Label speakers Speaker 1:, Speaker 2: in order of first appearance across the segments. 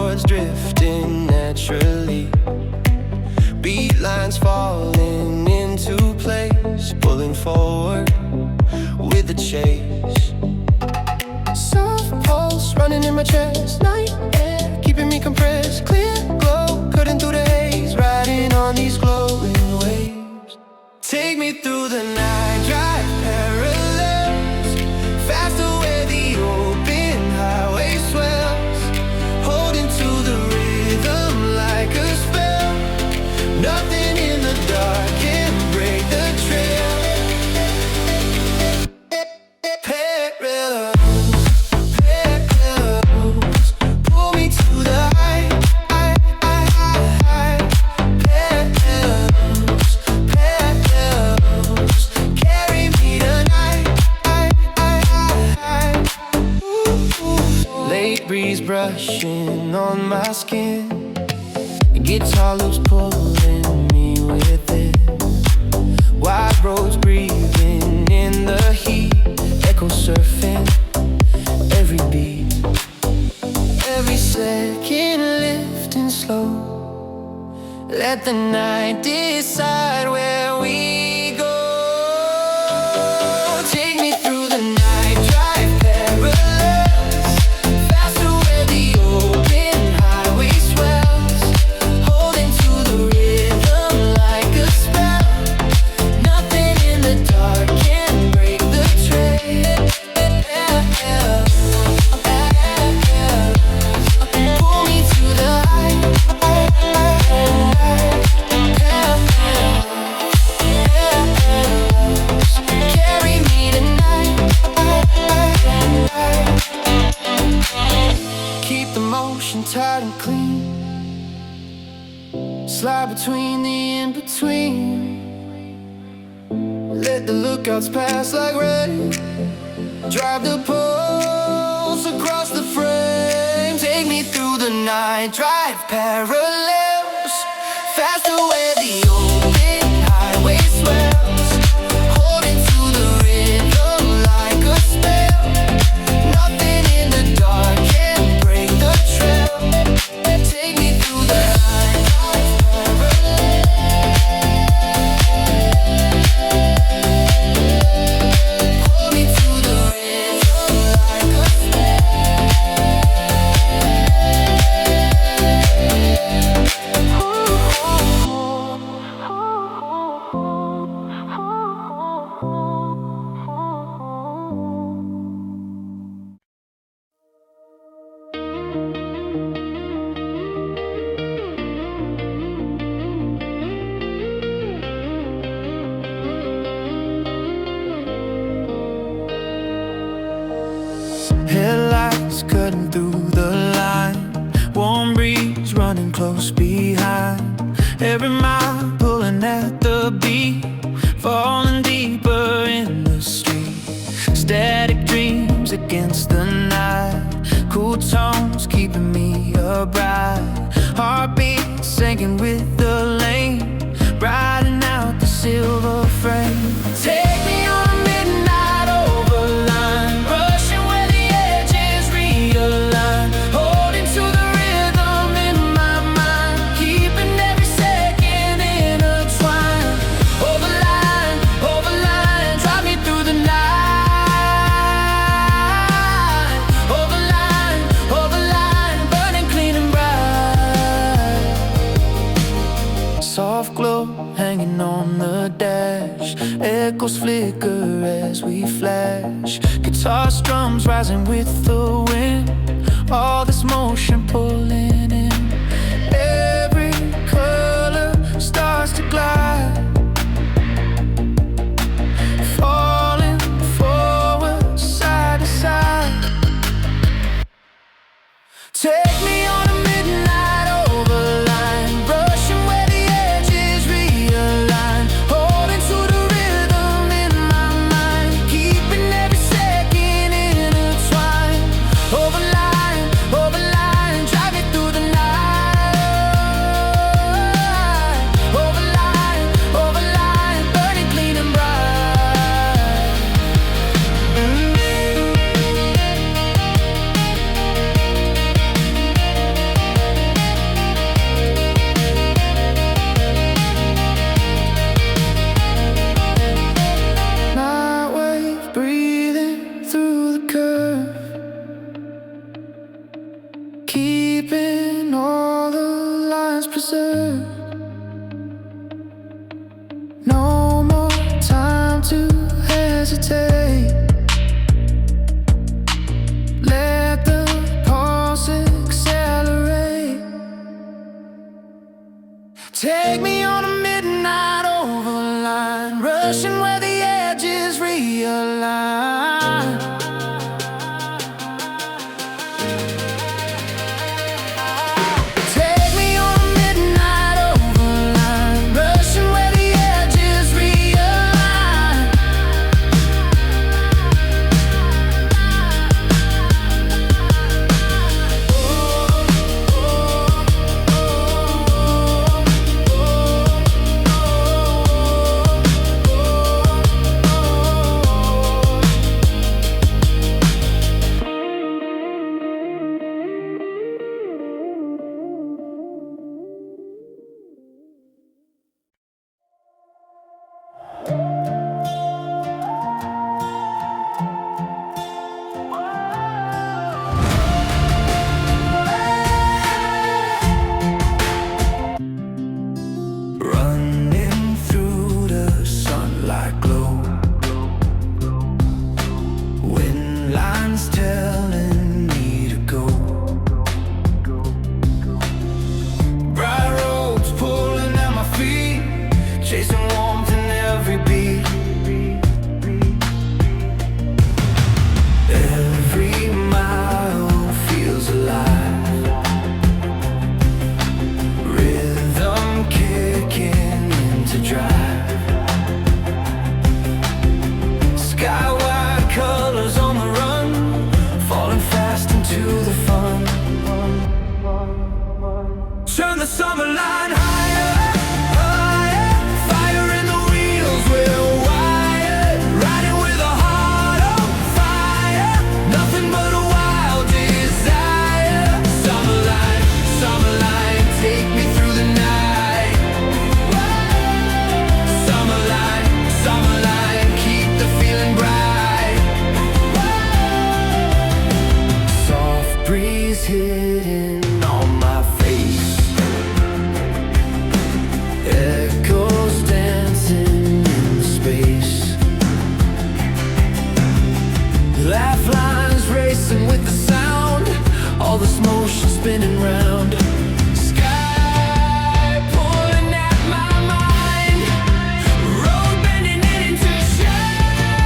Speaker 1: chords drifting naturally, beat lines falling into place, pulling forward with the chase. Soft pulse running in my chest, night air keeping me compressed, clear glow cutting through the haze, riding on these glowing waves. Take me through the night drive parallels, faster where the open highway swells, holding to the rhythm like a spell. Nothing in the dark can break the trail. Parallels, pull me to the high. Parallels, carry me tonight. Late breeze brushing on my skin, guitar loops pulling me with it. Wide roads breathing in the heat, echo surfing every beat. Every second lifting slow, let the night decide where we go. Take me through the night drive parallels, faster where the open highway swells, holding to the rhythm like a spell. Nothing in the dark can break the trail. Pull me to the high. Carry me tonight. Keep the motion tight and clean, slide between the in-between. Let the lookouts pass like rain, drive the pulse across the frame. Take me through the night, drive parallels, faster where the open highway swells, holding to the rhythm like a spell. Nothing in the dark can break the trail. Take me through the night, drive parallels. Pull me to the rhythm like a headlights cutting through the line, warm breeze running close behind. Every mile pulling at the beat, falling deeper in the street. Static dreams against the night, cool tones keeping me upright. Heartbeat sinking with the lane, riding out the silver frame. Take me on a midnight overline, rushing where the edges realign, holding to the rhythm in my mind, keeping every second intertwined. Overline, overline, drive me through the night. Overline, overline, burning clean and bright. Soft glow hanging on the dash, echoes flicker as we flash. Guitar strums rising with the wind, all this motion pulling in. Every color starts to glide, falling forward side to side. Take me on a midnight overline, rushing where the edges realign, holding to the rhythm in my mind, keeping every second intertwined. Overline, overline, drive me keeping all the lines preserved. No more time to hesitate. Let the pulse accelerate. Take me on a midnight overline, rushing where the edges realign. Turn the Summerline higher, higher. Fire in the wheels, we're wired. Riding with a heart on fire. Nothing but a wild desire. Summerline, Summerline, take me through the night. Summerline, Summerline, keep the feeling bright. Soft breeze hitting on my face. Echoes dancing in space. Lifelines racing with the sound. All this motion spinning round. Sky pulling at my mind. Road bending it into shine.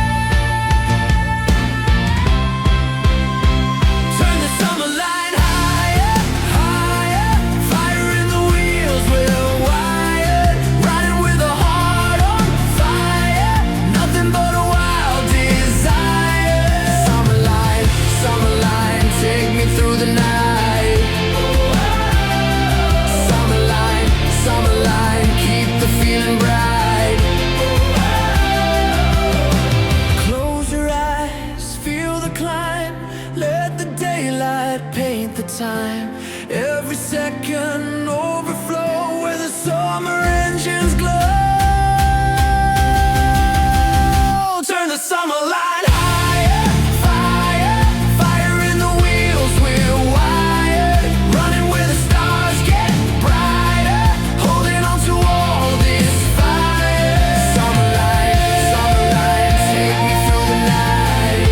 Speaker 1: Turn the Summerline higher, higher. Fire in the wheels, we're wired. Riding with a heart on fire. Nothing but a wild desire. Summerline, Summerline, take me through the night. Summerline, Summerline, keep the feeling bright. Close your eyes, feel the climb. Let the daylight paint the time. Every second overflow where the summer engines glow. Turn the Summerline higher, fire, fire in the wheels, we're wired. Running where the stars get brighter, holding on to all this fire. Summerline, Summerline, take me through the night.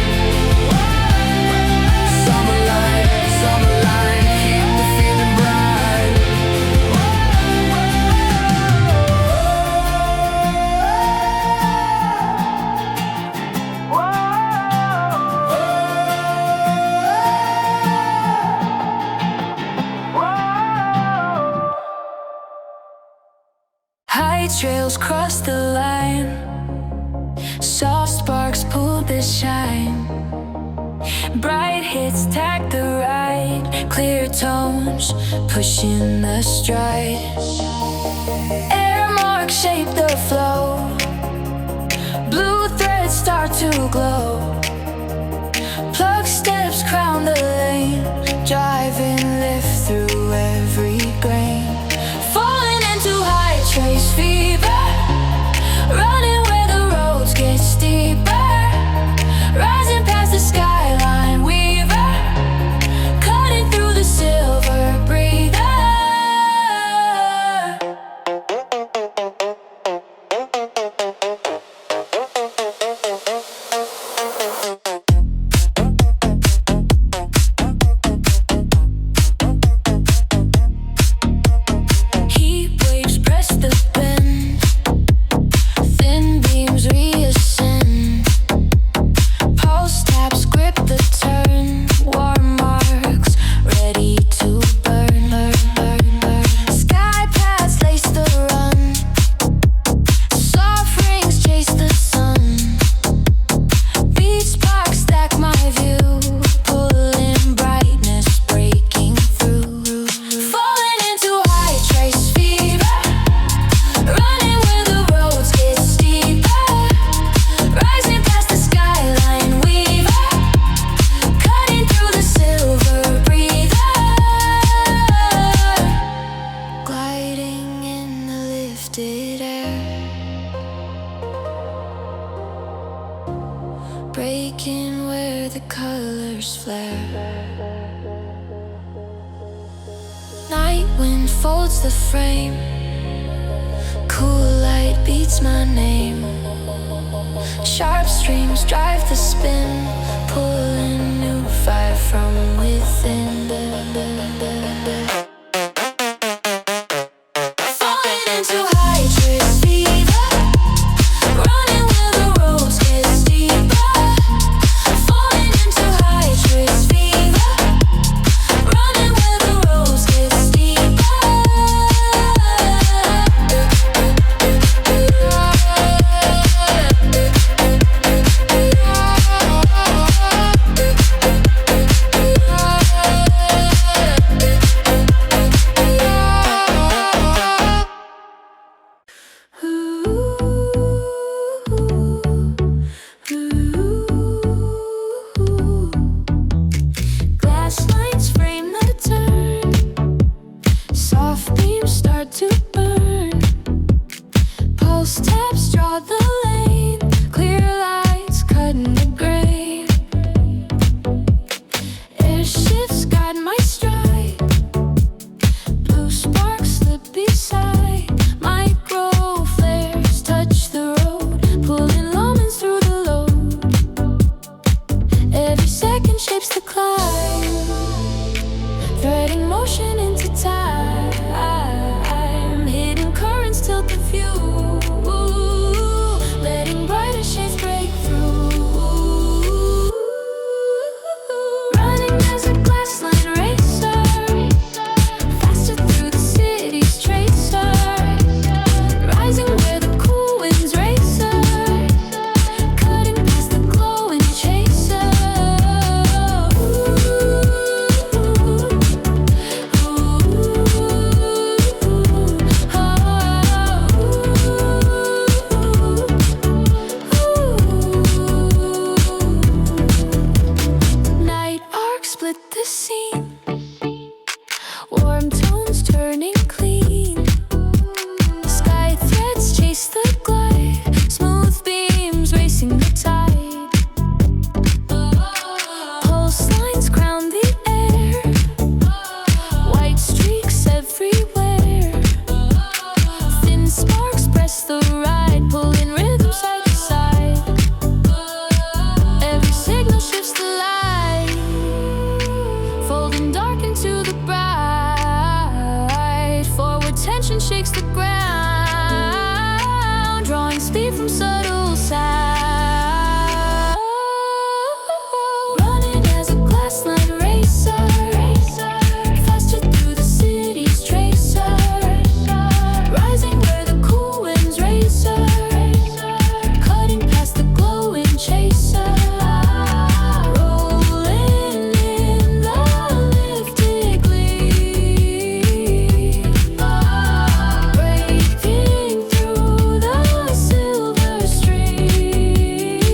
Speaker 1: Summerline, Summerline, keep the feeling bright. High trails cross the line. Soft sparks pull the shine. Bright hits tag the ride. Clear tones pushing the stride. Air marks shape the flow. Blue threads start to glow. Plug steps crown the lane. Driving lift through every grain. Falling into Hightrace Fever. Running where the roads get steeper. Rising past the Skyline Weaver. Cutting through the silver bridge. Wind folds the frame, cool light beats my name. Sharp streams drive the spin, pulling new fire from within. Falling into Hightrace Fever, running where the roads get steeper. Falling into Hightrace Fever, running where the roads get steeper. Glass lines frame the turn, soft beams start to burn. Pulse taps draw the lane, clear lights cutting the grain. Air shifts guide my stride, blue sparks slip beside. Micro flares touch the road, pulling lumens through the load. Every second shapes the climb, threading motion into time. Hidden currents tilt the view, letting brighter shades break through. Running as a glassline racer, faster through the city's tracer. Rising where the cool winds racer, cutting past the glowing chaser. Night arc split the scene, warm tones turning clean. Sky threads chase the glide, smooth beams racing the tide. Pulse lines crown the air, white streaks everywhere. Thin sparks press the ride, pulling rhythm side to side. Every signal shifts the light, folding dark into the bright. Forward tension shakes the ground, drawing speed from subtle sound. Running as a glassline racer, faster through the city's tracer. Rising where the cool winds racer, cutting past the glowing chaser. Rolling in the lifted gleam, breaking through the silver stream.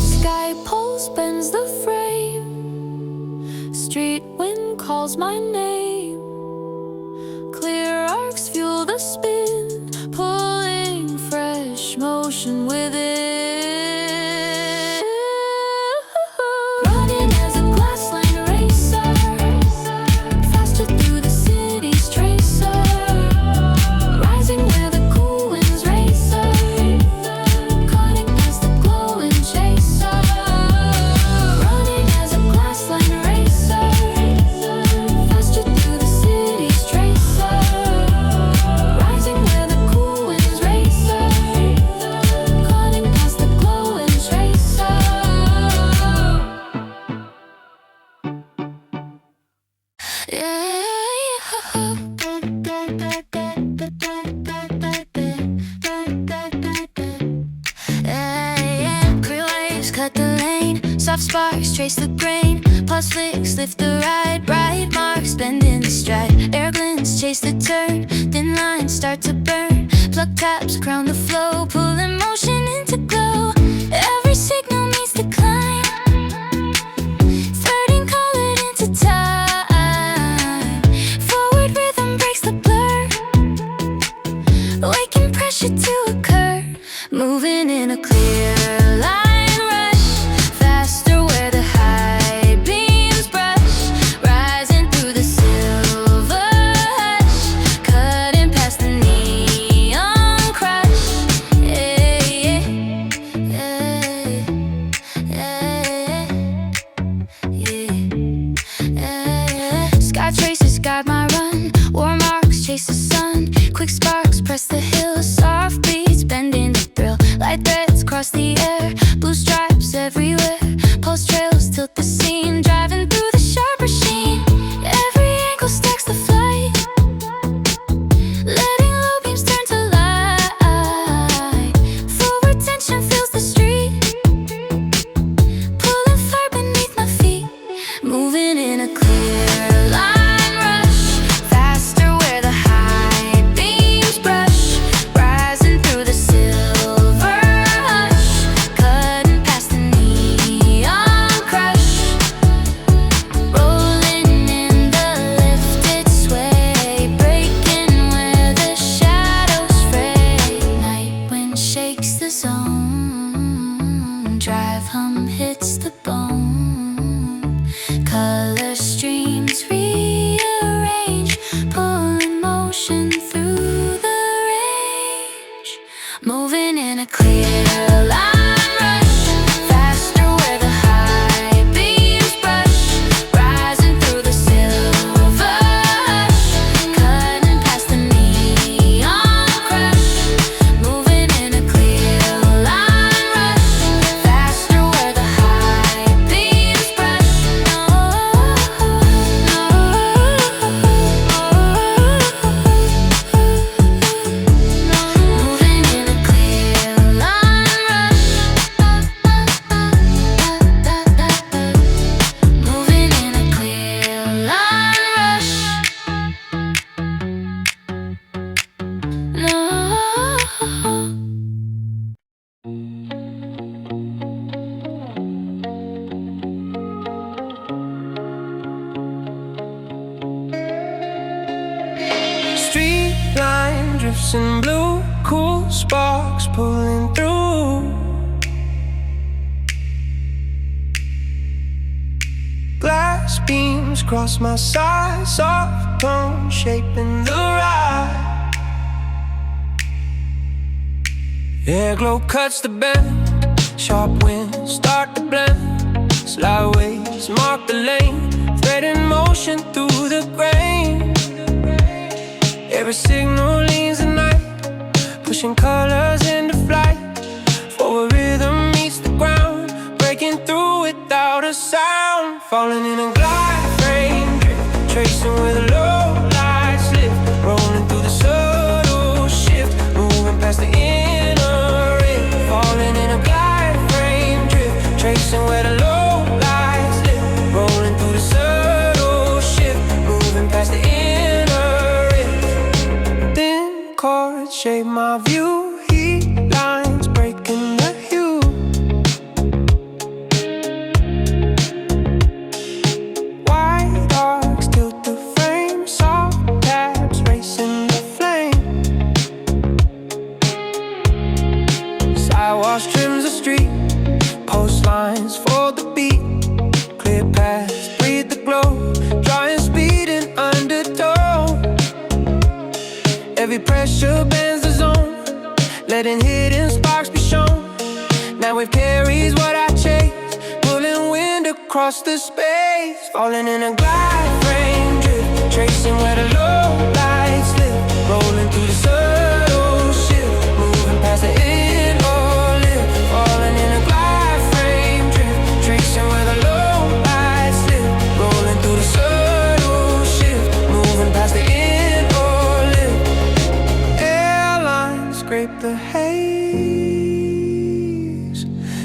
Speaker 1: Sky pulse bends the frame, street wind calls my name. Clear arcs fuel the spin, pulling fresh motion within. Running as a glassline racer, faster through the city's tracer. Rising where the cool winds racer, cutting past the glowing chaser. Running as a glassline racer, faster through the city's tracer. Rising where the cool winds racer, cutting past the glowing chaser. Clear waves cut the lane, soft sparks trace the grain. Pulse flicks lift the ride, bright marks bend in the stride. Air glints chase the turn, thin lines start to burn. Plug taps crown the flow, pulling motion into glow. Every signal meets the climb, threading colored into time. Forward rhythm breaks the blur, waking pressure to occur. Moving in a clear line rush, faster where the high beams brush. Rising through the silver winds guide my run. Warm arcs chase the sun. Quick sparks press the hills. Soft beats bending the thrill. Light threads cross the air. Blue stripes everywhere. Pulse trails tilt the scene. Driving through the sharp machine. Every angle stacks the flight. Letting low beams turn to light. Forward tension fills the street. Pulling fire beneath my feet. Moving in a clear line rush. Faster where the high beams brush. Rising through the silver hush. Cutting past the neon crush. Rolling in the lifted sway. Breaking where the shadows fray. Night wind shakes the zone. Drive hum hits the bone. Color streams rearrange. Pulling motion through the range. Moving in a clear line rush. Faster where the high beams brush. Rising through the silver hush. Cutting past the neon crush. Moving in a clear line rush. Faster where the high beams brush. Moving in a clear line rush. Moving in a clear line rush. No.
Speaker 2: Street line drifts in blue, cool sparks pulling through. Glass beams cross my side, soft tone shaping the ride. Air glow cuts the bend, sharp winds start to blend. Slide waves mark the lane, threading motion through the grain. Every signal leans the night, pushing colors into flight. Forward rhythm meets the ground, breaking through without a sound. Falling in a glideframe drift, tracing where the low lights lift. Rolling through the subtle shift, moving past the inner rim. Falling in a glideframe drift, tracing where the low lights lift. Rolling through the subtle shift, moving past the inner rim. Thin chords shape my view, heat lines breaking the hue. White arcs tilt the frame, soft tabs racing the flame. Sidewalks trims the street, post lines for the beat. Clear paths, breathe the glow, drawing speed in undertow. Every pressure bends the zone, letting hidden sparks be shown. Now wave carries what I chase, pulling wind across the space. Falling in a glide frame drift, tracing where the low lights lift. Rolling through the subtle shift, moving past the inner lift. Falling in a glide frame drift, tracing where the low lights lift. Rolling through the subtle shift, moving past the inner lift. Airlines scrape the haze,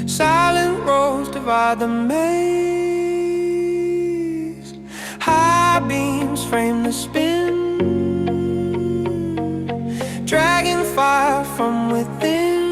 Speaker 2: silent roads divide the maze. High beams frame the spin, dragging fire from within.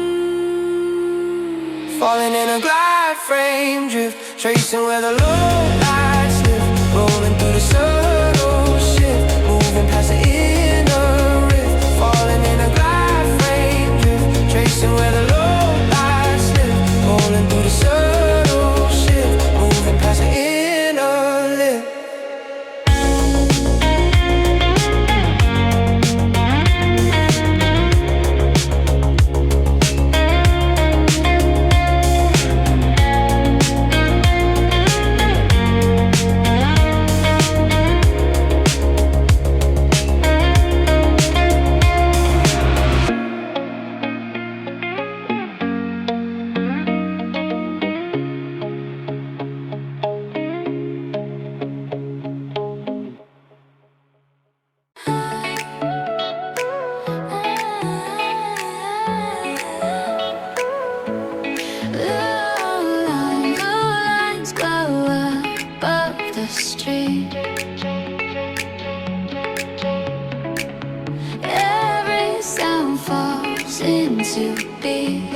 Speaker 2: Falling in a glide frame drift, tracing where the low lights lift. Rolling through the subtle shift, moving past the inner rift. Falling in a glide frame drift, tracing where the low lights lift. Rolling through the subtle shift, moving past the inner lift.
Speaker 3: into being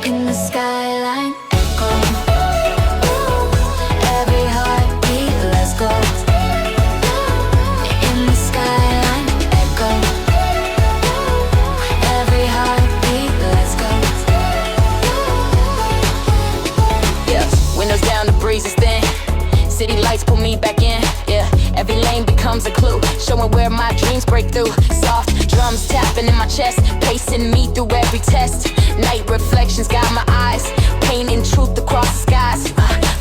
Speaker 3: in the Skyline Echo. Every heartbeat, let's go. In the Skyline Echo. Every heartbeat, let's go.
Speaker 4: Yeah, windows down, the breeze is thin. City lights pull me back in. Yeah, every lane becomes a clue, showing where my dreams break through. Soft drums tapping in my chest, pacing me through every test. Night reflections guide my eyes, painting truth across the skies.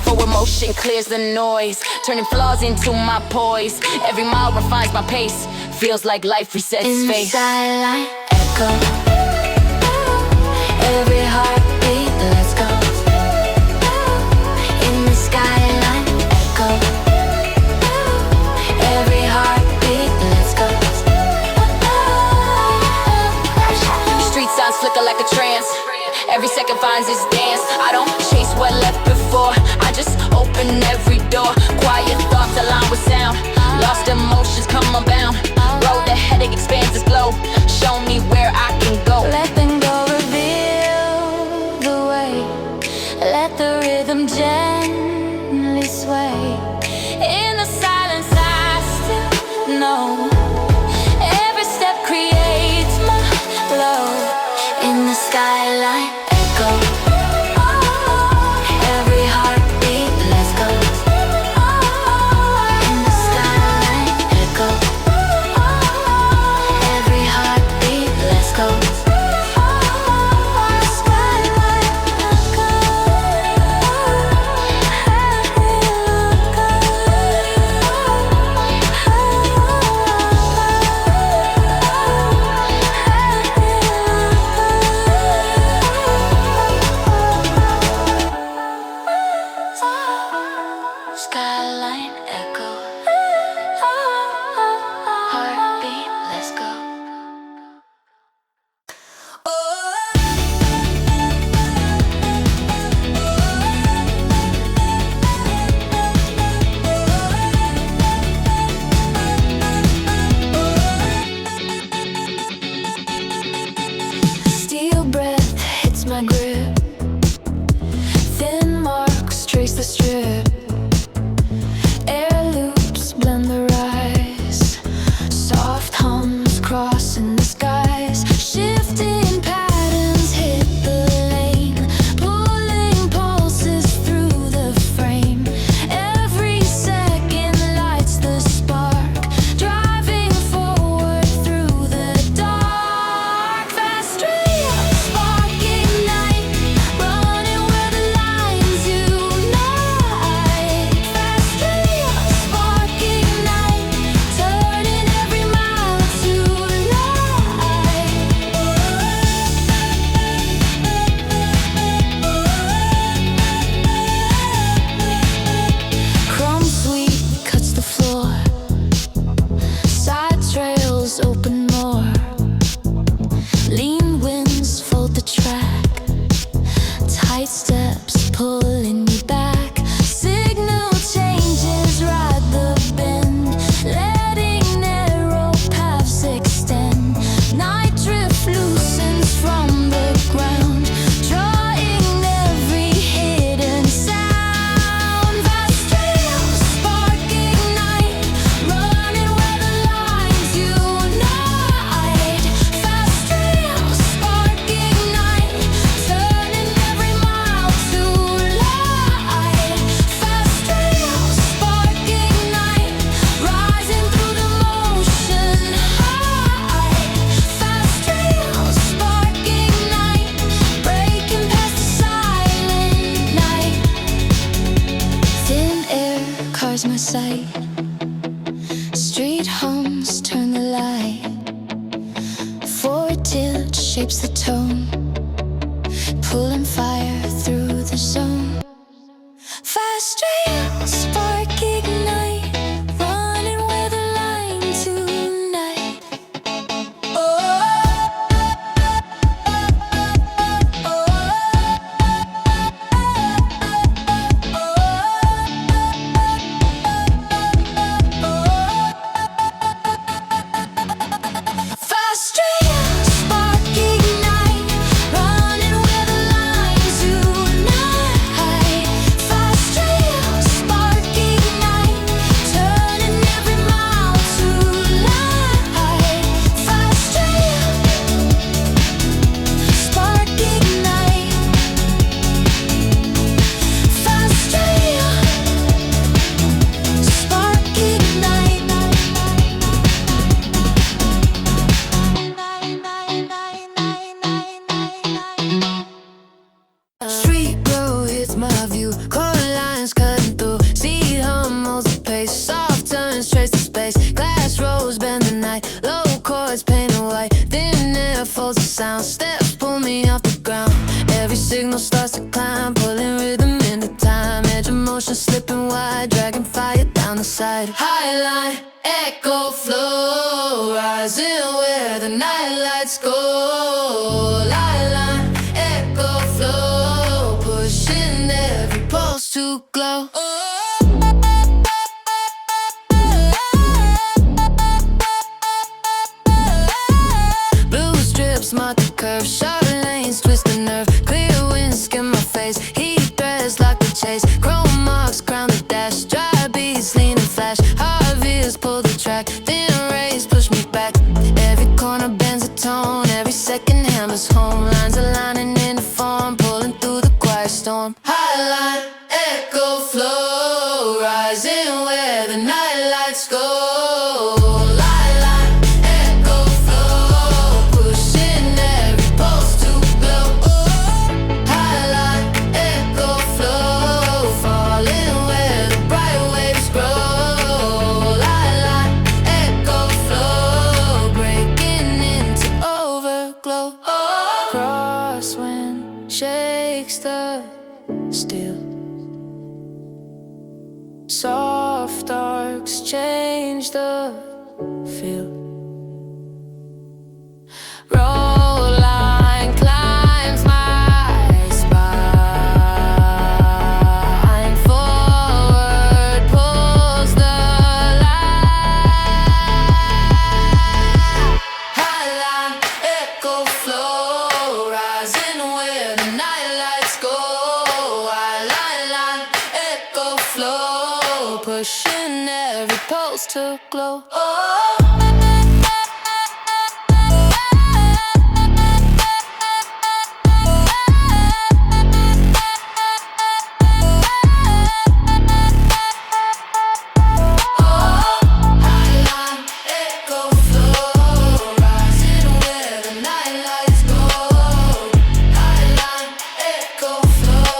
Speaker 4: Forward motion clears the noise, turning flaws into my poise. Every mile refines my pace, feels like life resets
Speaker 3: in the
Speaker 4: face.
Speaker 3: Skyline Echo. Every heartbeat, let's go. In the Skyline Echo. Every heartbeat, let's go.
Speaker 4: Street signs flicker like a trance, every second finds its dance. I don't chase what left before, I just open every door. Quiet thoughts align with sound, lost emotions come unbound. Road ahead, it expands its glow, show me where I can go.
Speaker 3: Letting go reveal the way, let the rhythm gently sway. In the silence I still know, every step creates my flow. In the Skyline Echo. Every heartbeat, let's go. In the Skyline Echo. Every heartbeat, let's go. Skyline Echo. Skyline Echo. Heartbeat, let's go. Steel breath hits my grip. Thin marks trace the strip. Air loops blend the rise. Soft hums crossing the skies. Shifting patterns hit the lane. Pulling pulses through the frame. Every second lights the spark. Driving forward through the dark. Fastrail Spark ignite. Running where the lines unite. Fastrail Spark ignite. Turning every mile to light. Chrome sweep cuts the floor. Side trails open more. Lean winds fold the track. Tight steps pulling me back. Signal changes ride the bend. Letting narrow paths extend. Night drift loosens from the ground. Drawing every hidden sound. Fastrail Spark ignite. Running where the lines unite. Fastrail Spark ignite. Turning every mile to light. Fastrail Spark ignite. Rising through the motion high. Fastrail Spark ignite. Breaking past the silent night. Thin air cars my sight. Street hums turn the light. Forward tilt shapes the tone. Pulling fire through the zone. Fastrail Spark ignite. Running where the line tonight. Fastrail Highline Echo flow, rising where the night lights go. Highline Echo flow, pushing every pulse to glow. Blue strips mark the curve, sharp lanes twist the nerve. Clear winds skim my face, heat threads like the chase. Chrome marks crown the dash, dry beats lean and flash. Hard veers pull the track, thin rays push me back. Every corner bends a tone, every second hammers home. Lines aligning in the form, pulling through the quiet storm. Highline Echo flow, rising where the night lights go. Soft arcs change the feel. Roll line climbs my spine. Forward pulls the line. Highline Echo flow, rising where the night lights go. Highline Echo flow, pushing every pulse to glow. Highline Echo flow, rising where the night lights go. Highline Echo flow.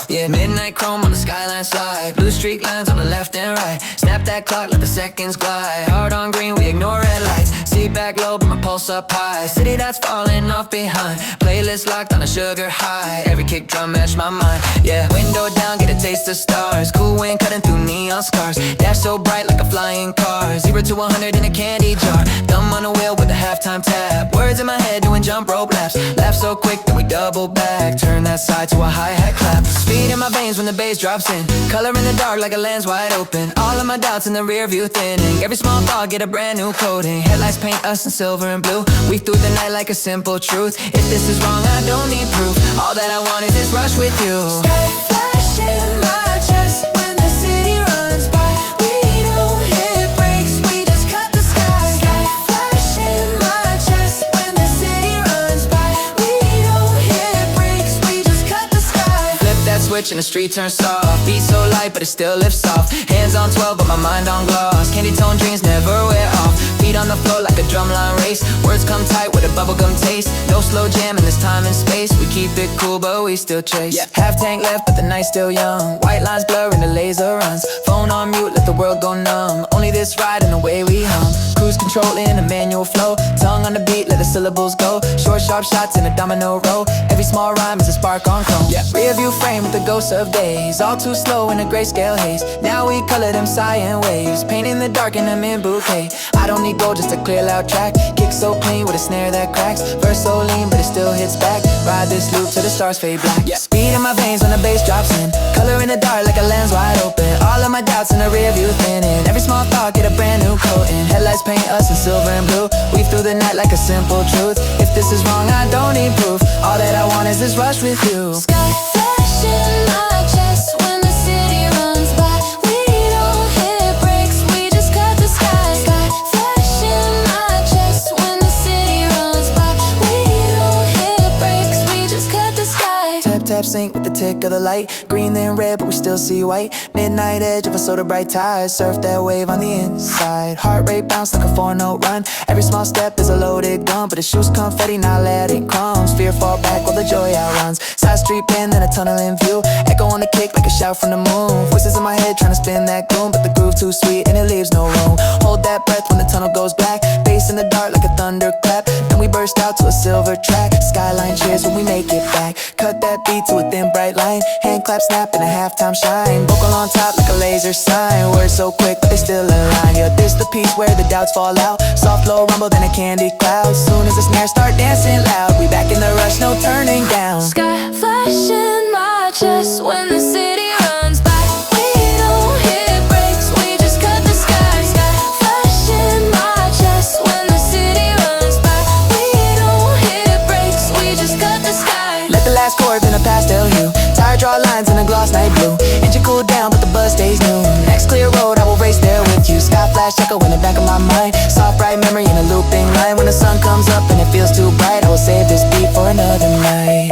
Speaker 2: Yeah, midnight chrome on the skyline slide. Blue streak lines on the left and right. Snap that clock, let the seconds glide. Hard on green, we ignore red lights. Seat back low, but my pulse up high. City that's falling off behind. Playlist locked on a sugar high. Every kick drum match my mind. Yeah, window down, get a taste of stars. Cool wind cutting through neon scars. Dash so bright like a flying car. 0 to 100 in a candy jar. Thumb on the wheel with a halftime tap. Words in my head doing jump rope laps. Laugh so quick that we double back. Turn that side to a hi-hat clap. Speed in my veins when the bass drops in. Color in the dark like a lens wide open. All of my doubts in the rear view thinning. Every small thought get a brand new coating. Headlights paint us in silver and blue. We through the night like a simple truth. If this is wrong, I don't need proof. All that I want is this rush with you.
Speaker 3: Skyflash in my chest when the city runs by. We don't hit brakes, we just cut the sky. Skyflash in my chest when the city runs by. We don't hit brakes, we just cut the sky.
Speaker 2: Flip that switch and the street turns soft. Beat so light but it still lifts off. Hands on 12 but my mind on gloss. Candy tone dreams never wear off. Feet on the floor like a drumline race. Words come tight with a bubblegum taste. No slow jam in this time and space. We keep it cool but we still chase. Half tank left but the night's still young. White lines blurring the laser runs. Phone on mute, let the world go numb. Only this ride and the way we hum. Cruise control in a manual flow. Tongue on the beat, let the syllables go. Short sharp shots in a domino row. Every small rhyme is a spark on chrome. Rear view frame with the ghosts of days. All too slow in a grayscale haze. Now we color them cyan waves. Paint in the dark in a mint bouquet. I don't need gold, just a clear loud track. Kick so clean with a snare that cracks. Verse so lean but it still hits back. Ride this loop till the stars fade black. Speed in my veins when the bass drops in. Color in the dark like a lens wide open. All of my doubts in the rear view thinning. Every small thought get a brand new coating. Headlights paint us in silver and blue. Weave through the night like a simple truth. If this is wrong, I don't need proof. All that I want is this rush with you.
Speaker 3: Skyflash in my chest when the city runs by. We don't hit brakes, we just cut the sky. Skyflash in my chest when the city runs by. We don't hit brakes, we just cut the sky.
Speaker 2: Tap tap
Speaker 1: sync with the tick of the light. Green then red, but we still see white. Midnight edge of a soda bright tide. Surf that wave on the inside. Heart rate bounce like a 4-note run. Every small step is a loaded gun, but it shoots confetti, now let it come. Fear fall back while the joy outruns. Side street pin, then a tunnel in view. Echo on the kick like a shout from the moon. Voices in my head trying to spin that gloom, but the groove too sweet and it leaves no room. Hold that breath when the tunnel goes black. Bass in the dark like a thunderclap. Then we burst out to a silver track. Skyline cheers when we make it back. Cut that beat to a thin bright line. Hand clap snap and a halftime shine. Vocal on top like a laser sign. Words so quick but they still align. Yeah, this the piece where the doubts fall out. Soft low rumble then a candy cloud. Soon as the snare start dancing loud, we back in the rush, no turning down.
Speaker 3: Sky flash in my chest when the city runs by. We don't hit brakes, we just cut the sky. Sky flash in my chest when the city runs by. We don't hit brakes, we just cut the sky.
Speaker 1: Let the last chord in a pastel hue. Tire draw lines in a gloss night blue. Engine cool down but the buzz stays new. Next clear road I will race there with you. Skyflash echo in the back of my mind. Soft bright memory in a looping line. When the sun comes up and it feels too bright, I will save this beat for another night.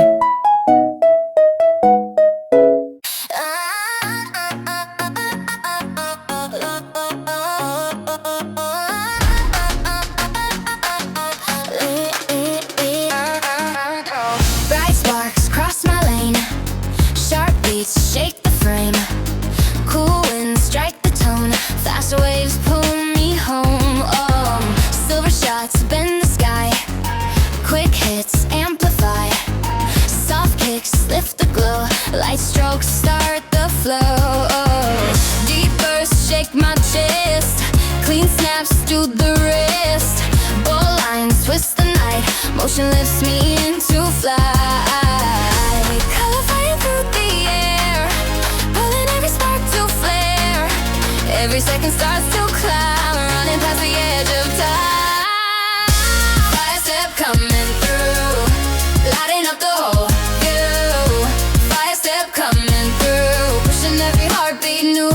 Speaker 3: Bright sparks cross my lane. Sharp beats shake the frame. Cool winds strike the tone. Fast waves pull me home. Oh, silver shots bend the sky. Quick hits amplify. Soft kicks lift the glow. Light strokes start the flow. Deep bursts shake my chest. Clean snaps through the wrist. Bow lines twist the night. Motion lifts me into flight. Color flying through the air. Pulling every spark to flare. Every second starts to climb. Running past the edge of time. Firestep coming through. Lighting up the whole view. Firestep coming through. Pushing every heartbeat new.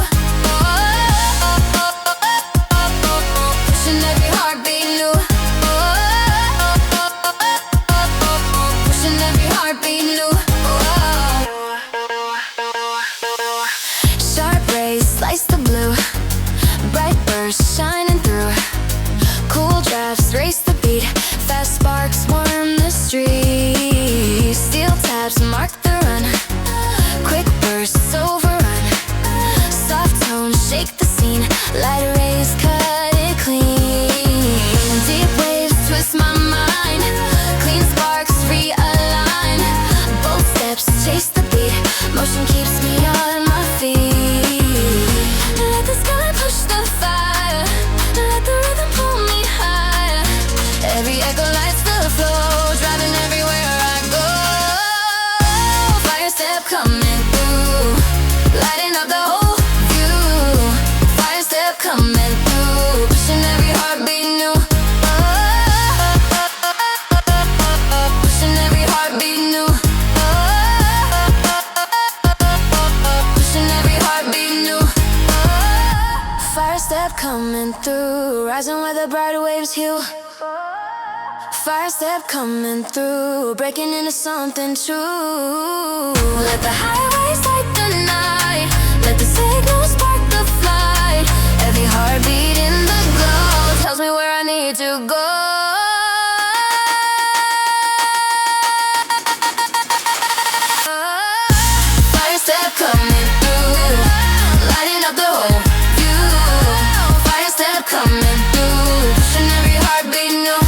Speaker 3: Pushing every heartbeat new. Pushing every heartbeat new. Sharp rays slice the blue. Bright bursts shining through. Cool drafts race the beat. Fast sparks warm the streets. Steel taps mark the run. Quick bursts overrun. Soft tones shake the scene. Light rays cut it clean. Deep waves twist my mind. Clean sparks realign. Both steps chase the beat. Motion keeps me on my feet. Let the sky push the fire. Let the rhythm pull me higher. Every echo lights the flow. Driving everywhere I go. Firestep coming through. Lighting up the whole view. Firestep coming through. Pushing every heartbeat new. Pushing every heartbeat new. Pushing every heartbeat new. Firestep coming through. Rising where the brighter waves hue. Firestep coming through. Breaking into something true. Let the highways light the night. Let the signal spark the flight. Every heartbeat in the glow tells me where I need to go. Firestep coming through. Lighting up the whole view. Firestep coming through. Pushing every heartbeat new.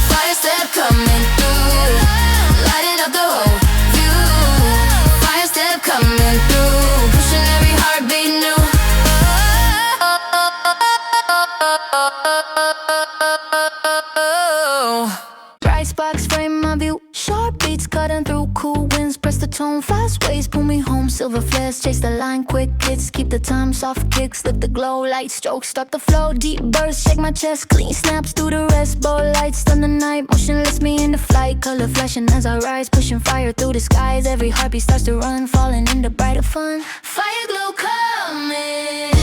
Speaker 3: Firestep coming through. Lighting up the whole view. Firestep coming through. Pushing every heartbeat new. Bright sparks frame my view. Sharp beats cutting through. Cool winds press the tone. Fast waves pull me home. Silver flares chase the line. Quick hits keep the time. Soft kicks lift the glow. Light strokes start the flow. Deep bursts shake my chest. Clean snaps through the rest. Bow lights stun the night. Motion lifts me into flight. Color flashing as I rise. Pushing fire through the skies. Every heartbeat starts to run. Falling into brighter fun. Fireglow coming.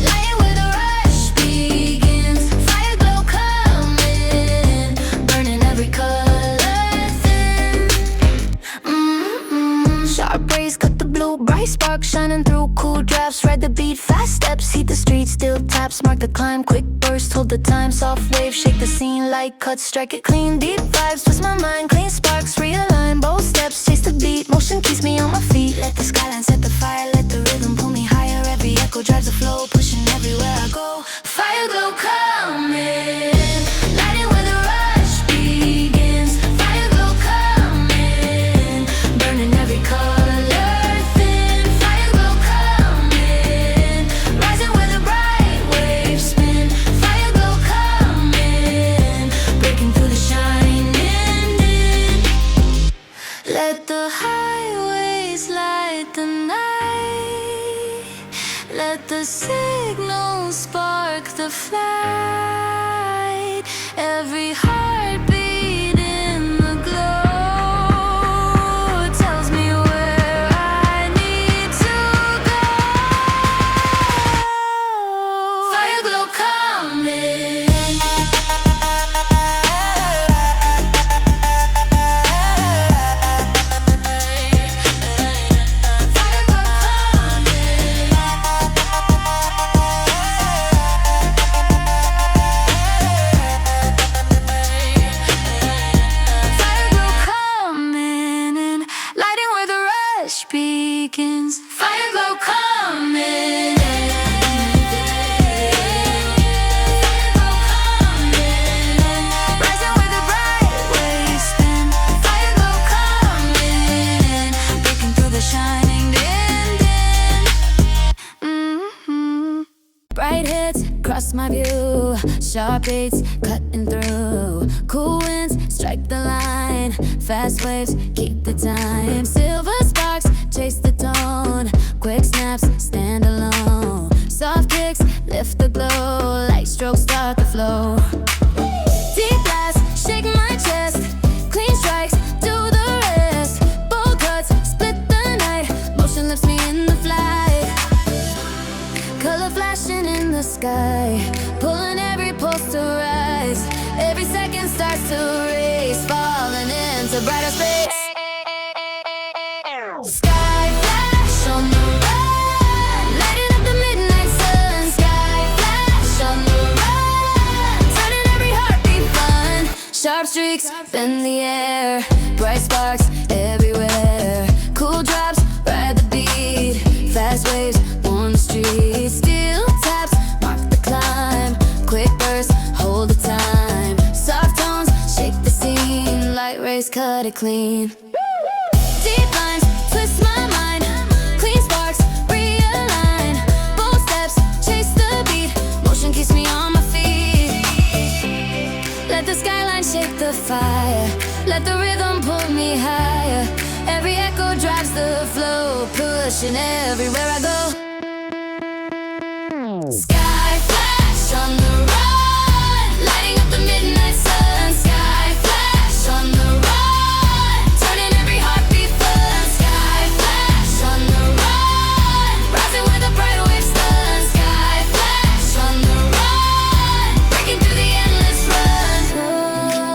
Speaker 3: Light where the rush begins. Fireglow coming. Burning every color thin. street, steel taps mark the climb. Quick burst, hold the time. Soft wave, shake the scene. Light cuts, strike it clean. Deep vibes, twist my mind. Clean sparks, realign. Bold steps, chase the beat. Motion keeps me on my feet. Let the skyline set the fire. Let the rhythm pull me higher. Every echo drives the flow, pushing everywhere I go. Fireglow coming, lighting where the rush begins. Fireglow coming, burning every color thin. Fireglow coming, rising where the bright waves spin. Fireglow coming, breaking through the shining din. Let the highways light the night. Let the signal spark the flight. Every heartbeat in the glow tells me where I need to go. Fireglow coming. Fireglow coming in, lighting where the rush begins. Fireglow coming in. Rising where the bright waves spin. Fireglow coming in, breaking through the shining din. Bright hits cross my view, sharp beats cutting through. Cool winds strike the line, fast waves keep the time. Silver sparks chase the tone, quick snaps stand alone. Soft kicks lift the glow, light strokes start the flow. Deep blast shake my chest, clean strikes do the rest. Bold cuts split the night, motion lifts me in the flight. Color flashing in the sky, pulling every pulse to rise. Every second starts to race, falling into brighter space. Skyflash on the run, lighting up the midnight sun. Skyflash on the run, turning every heartbeat fun. Sharp streaks bend the air, bright sparks everywhere. Cool drops ride the beat, fast waves on the street. Steel taps mark the climb, quick bursts hold the time. Soft tones shake the scene, light rays cut it clean. Deep lines twist my mind, clean sparks realign. Bold steps chase the beat, motion keeps me on my feet. Let the skyline shake the fire, let the rhythm pull me higher. Every echo drives the flow, pushing everywhere I go. Skyflash on the run, lighting up the midnight sun. Skyflash on the run, turning every heartbeat fun. Skyflash on the run, rising where the bright waves stun. Skyflash on the run, breaking through the endless run.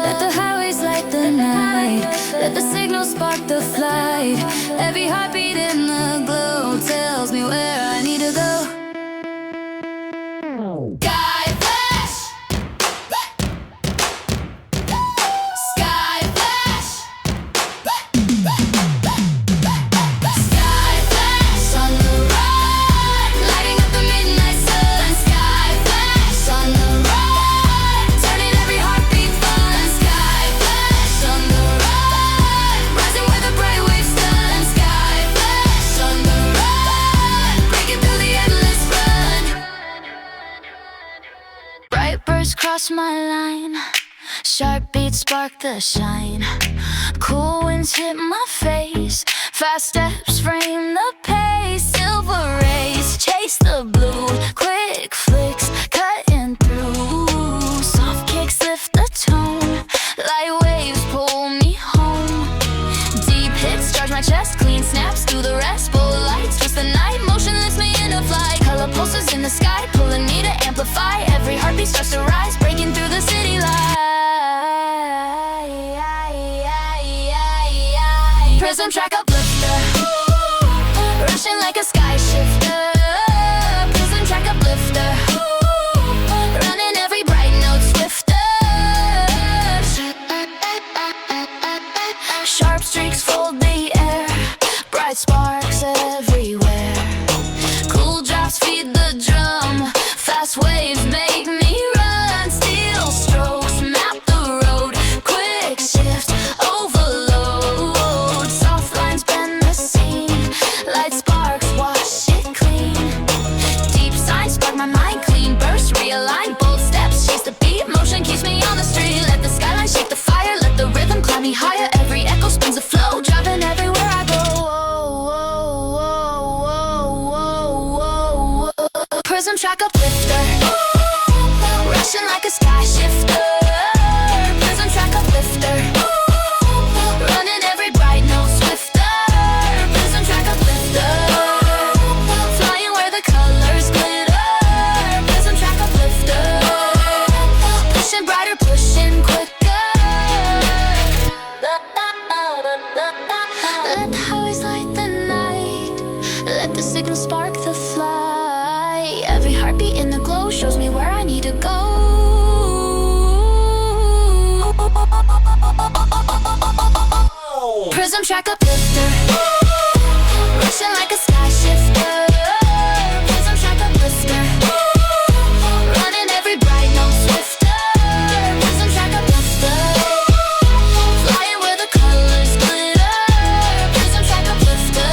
Speaker 3: Let the highways light the night, let the signal spark the flight. Every heartbeat in the glow tells me where I need to go. Skyflash, Skyflash, Skyflash on the run, lighting up the midnight sun. Skyflash on the run, turning every heartbeat fun. Skyflash on the run, rising where the bright waves stun. Skyflash on the run, breaking through the endless run. Bright bursts cross my line, sharp beats spark the shine. Cool winds hit my face, fast steps frame the pace. Silver rays chase the blue, quick flicks cutting through. Soft kicks lift the tone, light waves pull me home. Deep hits charge my chest, clean snaps do the rest. Bold lights twist the night, motion lifts me in a flight. Color pulses in the sky, pulling me to amplify. Every heartbeat starts to rise, breaking through the city light. Prismtrack Uplifter, rushing like a sky shifter. Prismtrack Uplifter, clean burst, realign, bold steps, chase the beat, motion keeps me on the street. Let the skyline shake the fire, let the rhythm climb me higher. Every echo spins a flow, driving everywhere I go. Prismtrack Uplifter, rushing like a sky shifter. Prismtrack Uplifter, running every bright note swifter. Prismtrack Uplifter, flying where the colors glitter. Prismtrack Uplifter, pushing brighter, pushing quicker. Let the highways light the night, let the signal spark the fly. Every heartbeat in the glow shows me where I need to go. Prismtrack Uplifter, rushing like a sky shifter. Prismtrack Uplifter, running every bright note swifter. Prismtrack Uplifter, flying where the colors glitter. Prismtrack Uplifter,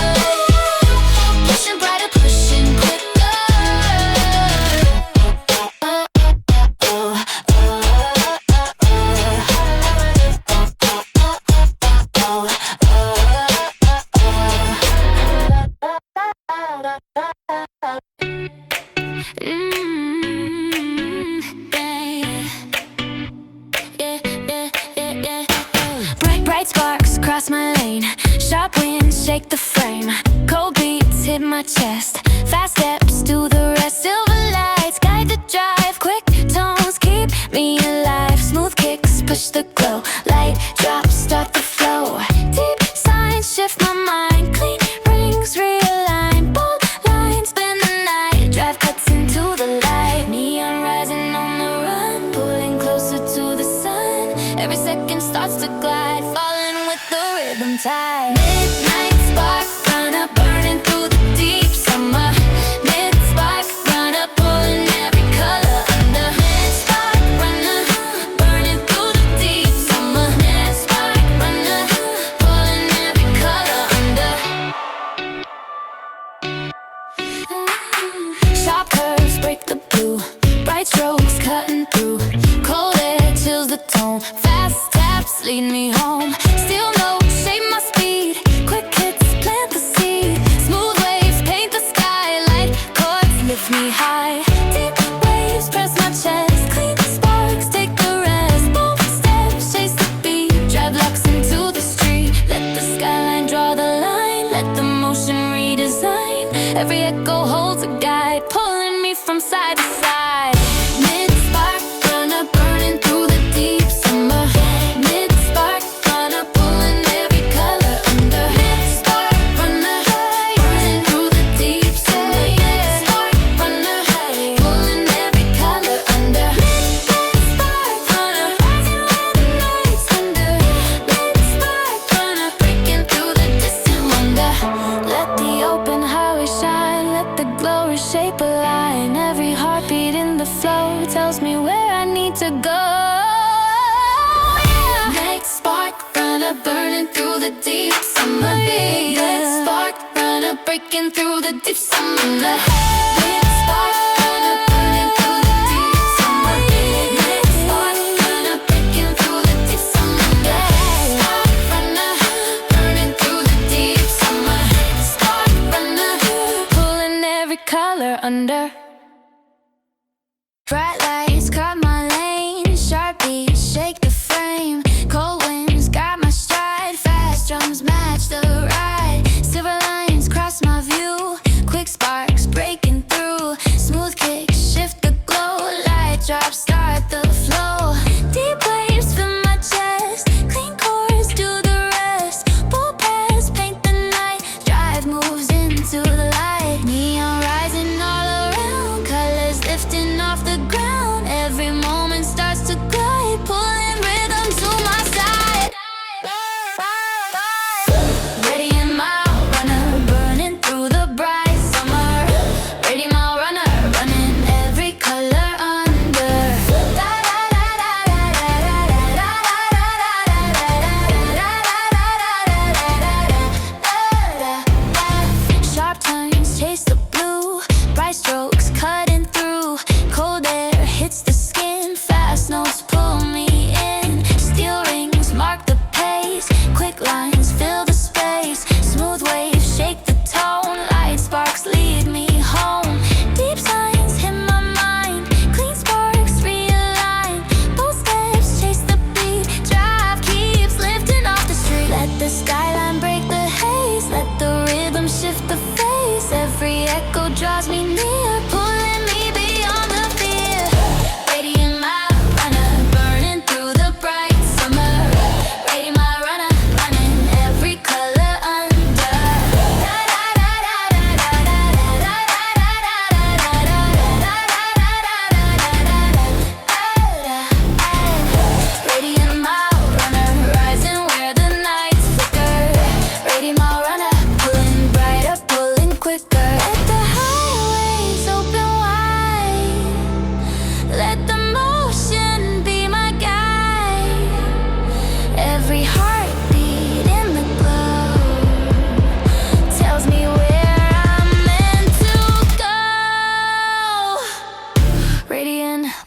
Speaker 3: pushing brighter, pushing quicker. Bright sparks cross my lane, sharp winds shake the frame. Cold beats hit my chest, fast steps do the rest. Silver lights guide the drive, quick tones keep me alive. Smooth kicks push the glow, light drops start the flow. Deep signs shift my mind, clean rings realign. Bold lines spend the night, drive cuts into the light. Neon rising on the run, pulling closer to the sun. Every second starts to glide, falling with the rhythm tide. Midnight spark runner, burning through the deep summer. Mid spark runner, pulling every color under. Mid spark runner, burning through the deep summer. Mid spark runner, pulling every color under. Sharp curves break the blue, bright strokes cutting through. Cold air chills the tone, fast taps lead me home. Still no shape my speed, quick hits plant the seed. Smooth waves paint the sky, light chords lift me high. Deep waves press my chest, clean sparks take the rest. Bold steps chase the beat, drive locks into the street. Let the skyline draw the line, let the motion redesign. Every echo holds a guide, pulling me from side to side. Mid spark runner, burning through the deep summer. Mid spark runner, pulling every color under. Mid spark runner, burning through the deep summer. Mid spark runner, pulling every color under. Mid spark runner, rising where the lights under. Mid spark runner, breaking through the distant wonder. Let the open highway shine, let the glow reshape a line. Every heartbeat in the flow tells me where I need to go. Next spark runner, burning through the deep summer. Next spark runner, breaking through the deep summer. Next spark runner, burning through the deep summer. Next spark runner, breaking through the deep summer. Next spark runner, burning through the deep summer. Spark runner, pulling every color under. Bright lights cut my lane, sharp beats shake the frame. Cold winds guide my stride, fast drums match the ride. Silver lines cross my view, quick sparks breaking through. Smooth kicks shift the glow, light drops start the flow. Deep waves fill my chest, clean chords do the rest. Bold paths paint the night, drive moves into the light. Neon rising all around, colors lifting off the ground.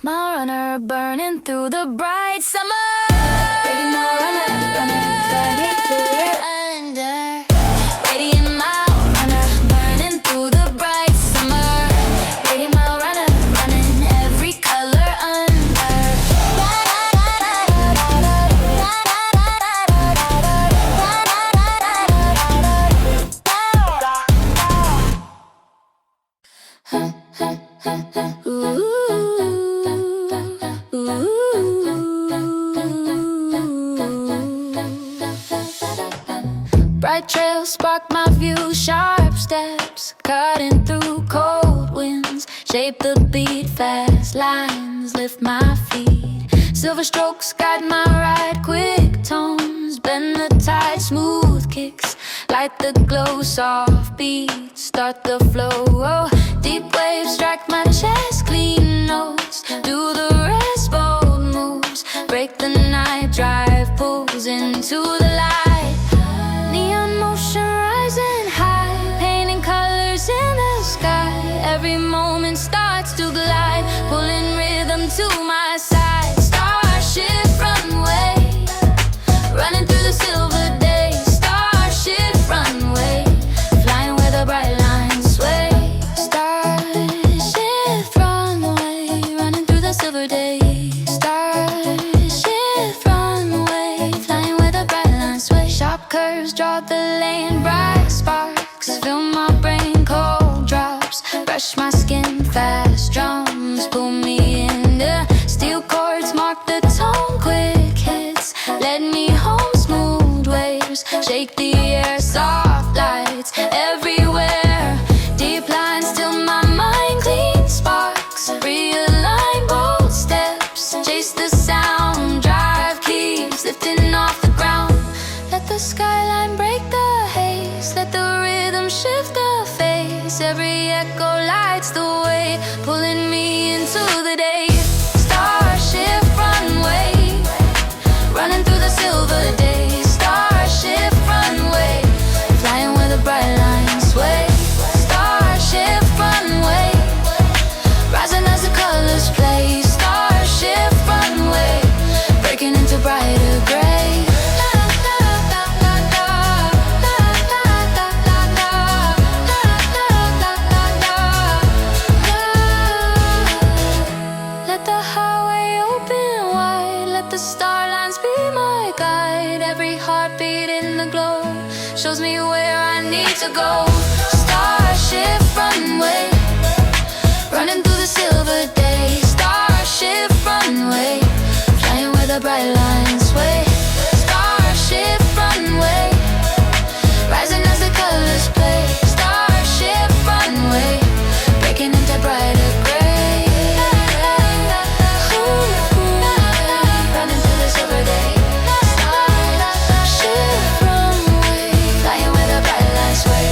Speaker 3: my runner, burning through the bright summer. Ready, my runner, runner, burning through the under. Ready, my runner, burning through the bright summer. Ready, my runner, running every color under. Bright trails spark my view, sharp steps cutting through cold winds, shape the beat, fast lines lift my feet. Silver strokes guide my ride, quick tones bend the tide, smooth kicks light the glow, soft beats start the flow. Oh, deep waves strike my chest, clean notes do the rest, bold moves break the night, drive pulls into the light. Neon motion rising high, painting colors in the sky. Every moment starts to glide, pulling rhythm to my side. Starshift Runway, running through the silver day. Starshift Runway, flying where the bright lines sway. Starshift Runway, running through the silver day. Starshift Runway, flying where the bright lines sway. Sharp curves draw the lane, bright sparks fill my brain, cold drops brush my skin, fast drums pull me in. Steel chords mark the tone, quick hits led me home, smooth waves shake the air, soft lights everywhere. Deep lines till my mind, clean sparks realign, bold steps chase the sound, drive keeps lifting off the ground. Let the skyline break the haze, let the rhythm shift the face. Every echo lights the way, pulling me into the day. Starshift Runway, running through the silver day. Starshift Runway, flying where the bright lines sway. Starshift Runway, rising as the colors play. Starshift Runway, breaking into brighter gray. Let the highway open wide, let the star lines be my guide. Every heartbeat in the glow shows me where I need to go. Starshift Runway, running through the silver day. Starshift Runway, flying where the bright lines sway. Starshift Runway, rising as the colors play. Starshift Runway, breaking into brighter gray. Running through the silver day. Starshift Runway, flying where the bright lines sway.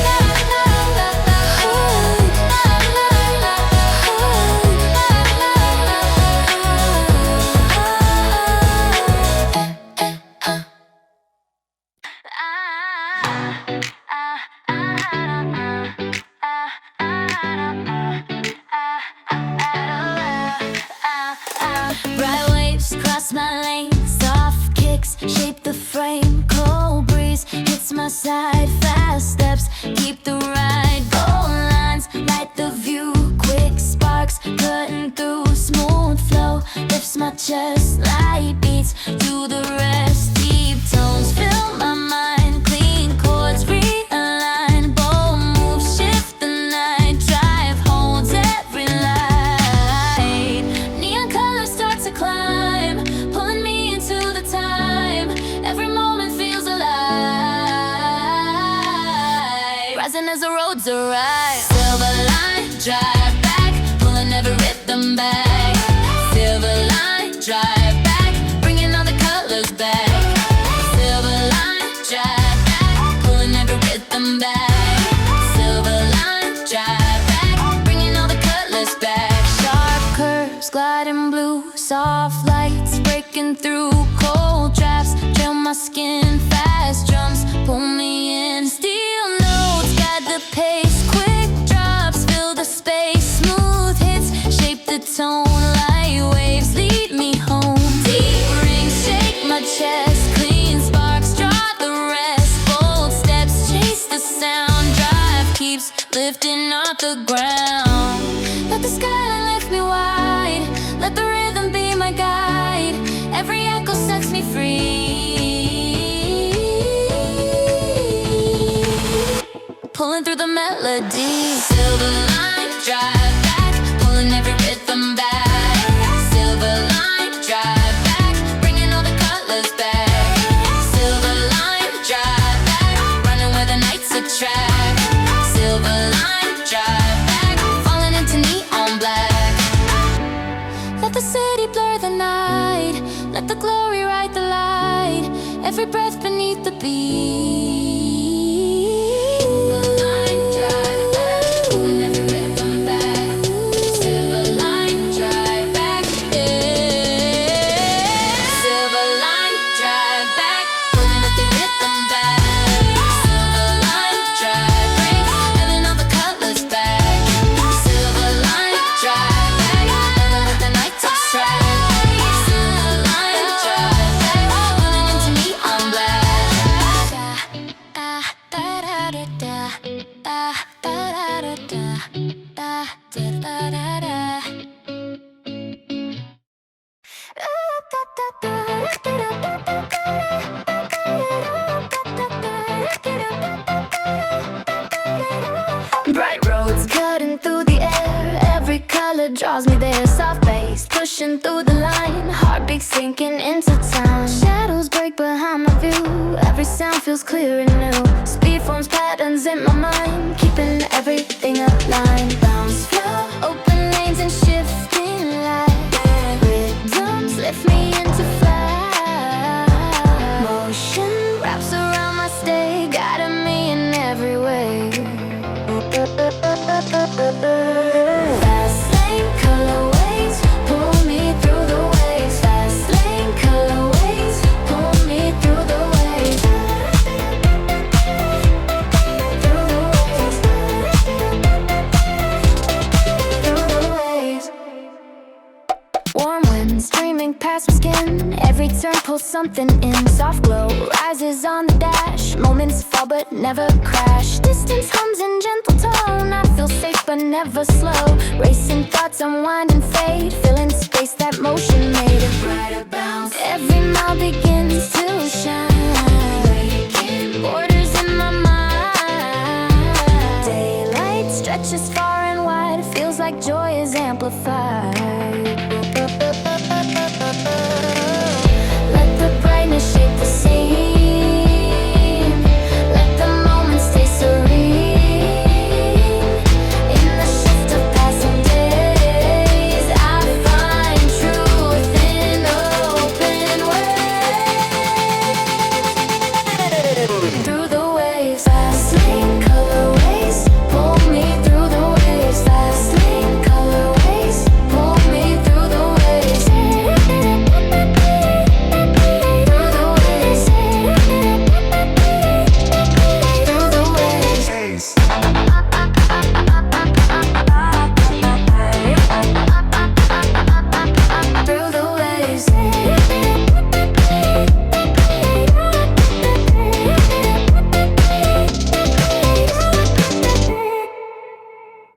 Speaker 3: Bright waves cross my lane, soft kicks shape the frame, cold breeze hits my side, fast steps keep the ride, gold lines light the view, quick sparks cutting through, smooth flow lifts my chest, light beats do the rest, deep tones fill my mind, clean chords realign, bold moves shift the night, drive holds every light. Neon colors start to climb, pulling me into the time. Every moment feels alive, rising as the roads arrive. Silverline Driveback, pulling every rhythm back. Silverline Driveback, bringing all the colors back. Silverline Driveback, pulling every rhythm back. Silverline Driveback, bringing all the colors back. Sharp curves gliding blue, soft lights breaking through, cold drafts trail my skin, fast drums pull me in. Steel notes guide the pace, quick drops fill the space, smooth hits shape the tone, light White waves lead me home. Deep rings shake my chest. Clean sparks draw the rest. Bold steps chase the sound. Drive keeps lifting off the ground. Let the skyline lift me wide. Let the rhythm be my guide. Every echo sets me free. Pulling through the melody. Silverline Driveback, pulling every rhythm back. Silverline Driveback, bringing all the colors back. Silverline Driveback, running where the nights attract. Silverline Driveback, falling into neon black. Let the city blur the night. Let the glory ride the light. Every breath beneath the beat. Silverline Driveback, pulling every rhythm back. Silverline Driveback, yeah. Silverline Driveback, pulling every rhythm back. Silverline Drive, bring having all the colors back. Silverline Driveback, running with the night attract. Silverline Driveback, pulling into neon black. Bright roads cutting through the air. Every color draws me there. Soft bass pushing through the line. Heartbeat sinking into time. Shadows break behind my view. Every sound feels clear and new. Speed forms patterns in my mind, keeping everything aligned. Bounce, flow, open lanes and shifting light. Rhythms lift me into flight. Motion wraps around my stay, guiding me in every way. Fastlane colorways, pull me through the waves. Fastlane colorways, pull me through the waves. Through the waves. Through the waves. Warm winds streaming past my skin. Every turn pulls something in. Soft glow rises on the dash. Moments fall but never crash. Distance hums in gentle tone. I feel safe but never slow. Racing thoughts unwind and fade. Filling space that motion made. A brighter bounce. Every mile begins to shine. Breaking borders in my mind. Daylight stretches far and wide. Feels like joy is amplified.